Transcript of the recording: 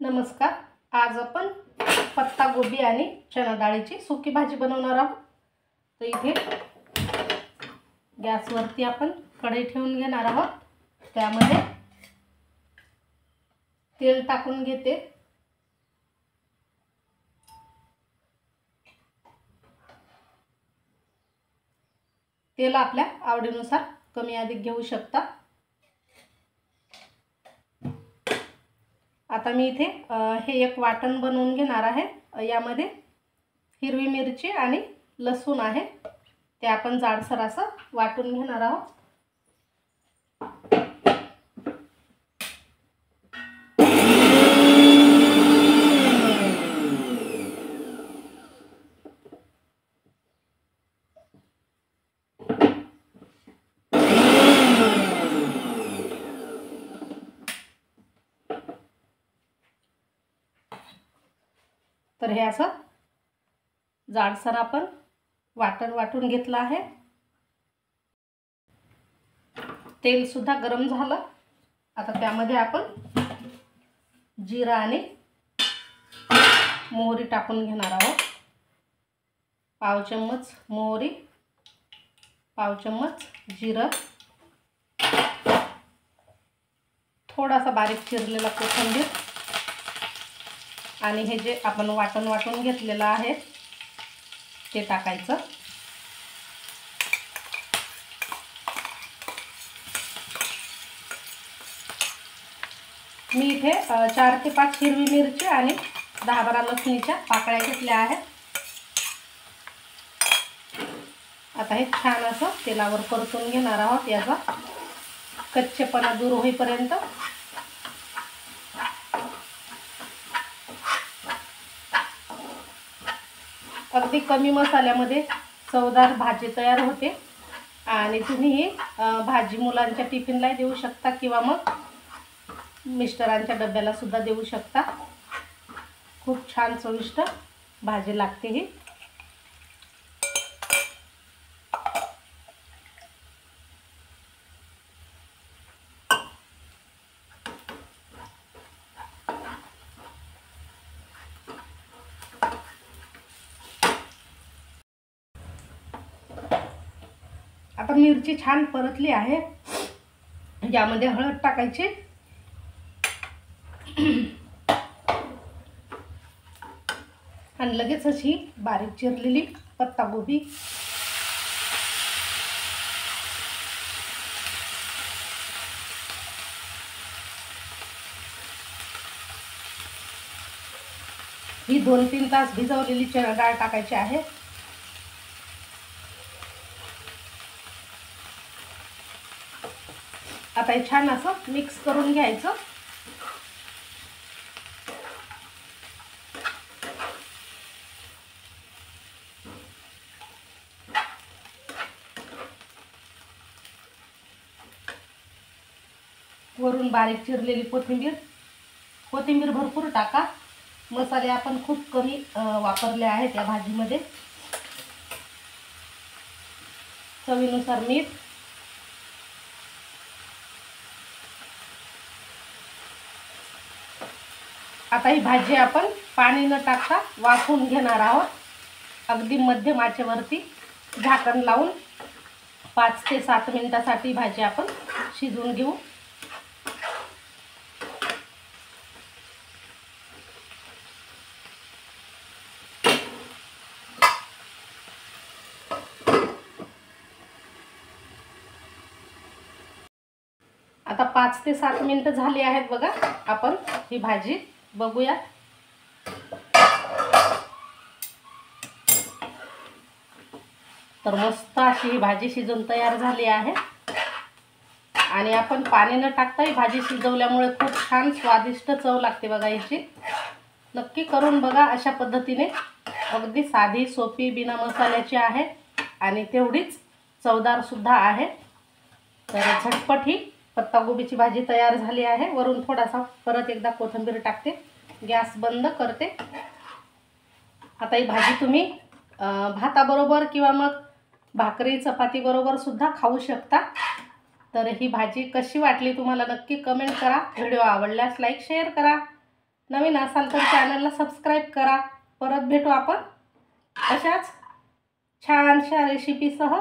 नमस्कार। आज आपण पत्ता गोबी आणि चना डाळीची सुकी भाजी बनवणार आहोत। तर इथे गॅसवरती आपण कढई ठेवून घेणार आहोत। त्यामध्ये तेल टाकून घेते। तेल आपल्या आवडीनुसार कमी अधिक घेऊ शकता। आता मी इथे हे एक वाटण बनवून घेणार आहे। यामध्ये हिरवी मिरची आणि लसूण आहे, ते आपण जाडसर असं वाटून घेणार आहोत। तर हे असं जाडसर आपण वाटून घेतलं आहे। तेल सुद्धा गरम झालं। आता त्यामध्ये आपण जिरा आणि मोहरी टाकून घेणार आहोत। पाव चम्मच मोहरी, पाव चम्मच जिरं, थोडासा बारीक चिरलेला कोथिंबीर आणि हे जे आपण वाटून घेतलेलं आहे ते टाकायचं। मी इथे 4 ते 5 हिरवी मिरची आणि 10-12 लसणीच्या पाकळ्या घेतल्या आहेत। आता हे छान असं तेलावर परतून घेणार आहोत। याचा कच्चेपणा दूर होईपर्यंत। अगदी कमी मसाल्यामध्ये चवदार भाजी तयार होते आणि तुम्ही ही भाजी मुलांच्या टिफिनला देऊ शकता किंवा मग मिस्टरांच्या डब्याला सुद्धा देऊ शकता। खूप छान चविष्ट भाजी लागते ही। आता मिरची छान परतली आहे। यामध्ये हळद टाकायची आणि लगेच अशी बारीक चिरलेली पत्ता गोबी, ही 2-3 तास भिजवलेली चणा डाळ टाकायची आहे। आता हे छान असं मिक्स करून घ्यायचं। वरून बारीक चिरलेली कोथिंबीर भरपूर टाका। मसाले आपण खूप कमी वापरले आहेत या भाजीमध्ये। चवीनुसार मीठ, आता ही भाजी आपण पाणी न टाकता वाफवून घेणार आहोत। अगदी मध्यम आचेवरती झाकण लावून 5 ते 7 मिनिटांसाठी भाजी आपण शिजवून घेऊ। आता 5 ते 7 मिनिटं झाली आहेत बघा। आपण ही भाजी बघूया। तर मस्त अशी ही भाजी शिजून तयार झाली आहे आणि आपण पाणी न टाकता ही भाजी शिजवल्यामुळे खूप छान स्वादिष्ट चव लागते बघा याची। नक्की करून बघा अशा पद्धतीने। अगदी साधी सोपी बिना मसाल्याची आहे आणि तेवढीच चवदार सुद्धा आहे। तर झटपट ही पत्ता गोबीची भाजी तयार झाली आहे। वरून थोडासा परत एकदा कोथिंबीर टाकते, गॅस बंद करते। आता ही भाजी तुम्ही भाताबरोबर किंवा मग भाकरी चपाती बरोबर सुद्धा खाऊ शकता। तर ही भाजी कशी वाटली तुम्हाला नक्की कमेंट करा। व्हिडिओ आवडल्यास लाईक शेअर करा। नवीन असाल तर चॅनलला सबस्क्राईब करा. परत भेटू आपण अशाच छानशा रेसिपीसह.